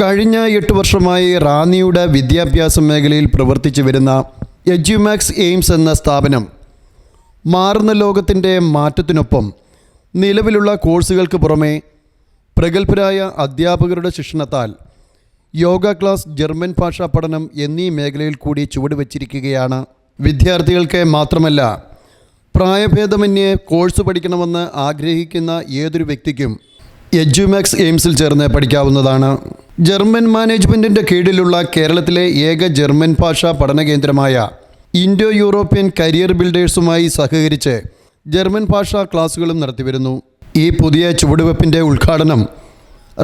കഴിഞ്ഞ 8 വർഷമായി റാന്നിയുടെ വിദ്യാഭ്യാസ മേഖലയിൽ പ്രവർത്തിച്ചു വരുന്ന എഡ്യൂമാക്സ് എയിംസ് എന്ന സ്ഥാപനം മാറുന്ന ലോകത്തിൻ്റെ മാറ്റത്തിനൊപ്പം നിലവിലുള്ള കോഴ്സുകൾക്ക് പുറമെ പ്രഗത്ഭരായ അധ്യാപകരുടെ ശിക്ഷണത്താൽ യോഗ ക്ലാസ്, ജർമ്മൻ ഭാഷാ പഠനം എന്നീ മേഖലയിൽ കൂടി ചുവടുവെച്ചിരിക്കുകയാണ്. വിദ്യാർത്ഥികൾക്ക് മാത്രമല്ല, പ്രായഭേദമന്യേ കോഴ്സ് പഠിക്കണമെന്ന് ആഗ്രഹിക്കുന്ന ഏതൊരു വ്യക്തിക്കും എഡ്യൂമാക്സ് എയിംസിൽ ചേർന്ന് പഠിക്കാവുന്നതാണ്. ജർമ്മൻ മാനേജ്മെൻറ്റിൻ്റെ കീഴിലുള്ള കേരളത്തിലെ ഏക ജർമ്മൻ ഭാഷാ പഠന കേന്ദ്രമായ ഇൻഡോ യൂറോപ്യൻ കരിയർ ബിൽഡേഴ്സുമായി സഹകരിച്ച് ജർമ്മൻ ഭാഷാ ക്ലാസുകളും നടത്തിവരുന്നു. ഈ പുതിയ ചുവടുവെപ്പിൻ്റെ ഉദ്ഘാടനം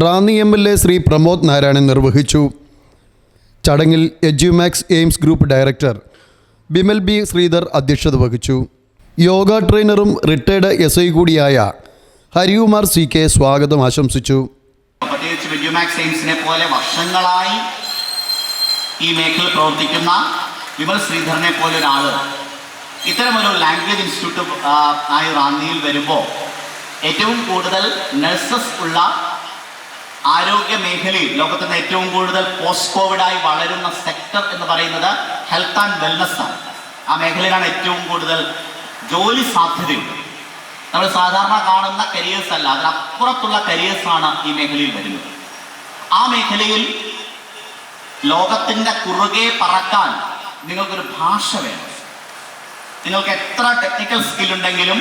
റാന്നി MLA ശ്രീ പ്രമോദ് നാരായണൻ നിർവഹിച്ചു. ചടങ്ങിൽ Edumax Aims group director Bimal B Sreedhar അധ്യക്ഷത വഹിച്ചു. യോഗ ട്രെയിനറും റിട്ടയർഡ് SI കൂടിയായ ഹരികുമാർ CK സ്വാഗതം ആശംസിച്ചു. പ്രത്യേകിച്ച് എഡ്യൂമാക്സ് എയിംസിനെ പോലെ വർഷങ്ങളായി ഈ മേഖലയിൽ പ്രവർത്തിക്കുന്ന വിമൽ ശ്രീധരനെ പോലെ ഒരാൾ ഇത്തരമൊരു ലാംഗ്വേജ് ഇൻസ്റ്റിറ്റ്യൂട്ട് ആയി റാന്നിയിൽ വരുമ്പോൾ ഏറ്റവും കൂടുതൽ നഴ്സസ് ഉള്ള ആരോഗ്യ മേഖലയിൽ ലോകത്തിന് ഏറ്റവും കൂടുതൽ പോസ്റ്റ് കോവിഡായി വളരുന്ന സെക്ടർ എന്ന് പറയുന്നത് ഹെൽത്ത് ആൻഡ് വെൽനസ് ആണ്. ആ മേഖലയിലാണ് ഏറ്റവും കൂടുതൽ ജോലി സാധ്യതയുണ്ട്. നമ്മൾ സാധാരണ കാണുന്ന കരിയേഴ്സ് അല്ല, അതിനപ്പുറത്തുള്ള കരിയേഴ്സാണ് ഈ മേഖലയിൽ വരുന്നത്. ആ മേഖലയിൽ ലോകത്തിൻ്റെ കുറുകെ പറക്കാൻ നിങ്ങൾക്കൊരു ഭാഷ വേണം. നിങ്ങൾക്ക് എത്ര ടെക്നിക്കൽ സ്കില്ലുണ്ടെങ്കിലും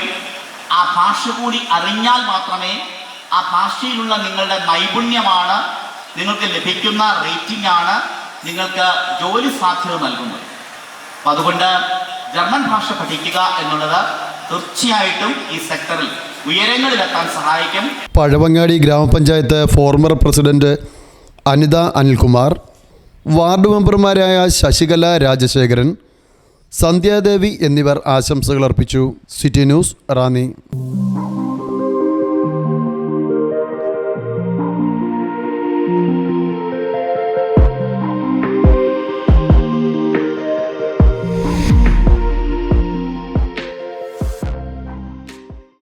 ആ ഭാഷ കൂടി അറിഞ്ഞാൽ മാത്രമേ ആ ഭാഷയിലുള്ള നിങ്ങളുടെ നൈപുണ്യമാണ് നിങ്ങൾക്ക് ലഭിക്കുന്ന റേറ്റിംഗ് ആണ് നിങ്ങൾക്ക് ജോലി സാധ്യത നൽകുന്നത്. അപ്പം അതുകൊണ്ട് ജർമ്മൻ ഭാഷ പഠിക്കുക എന്നുള്ളത് തീർച്ചയായിട്ടും ഈ സെക്ടറിൽ ഉയരങ്ങളിലെത്താൻ സഹായിക്കും. Pazhavangadi grama panchayat former president Anitha Anilkumar, ward മെമ്പർമാരായ ശശികല രാജശേഖരൻ, സന്ധ്യാദേവി എന്നിവർ ആശംസകൾ അർപ്പിച്ചു. City news, Ranni.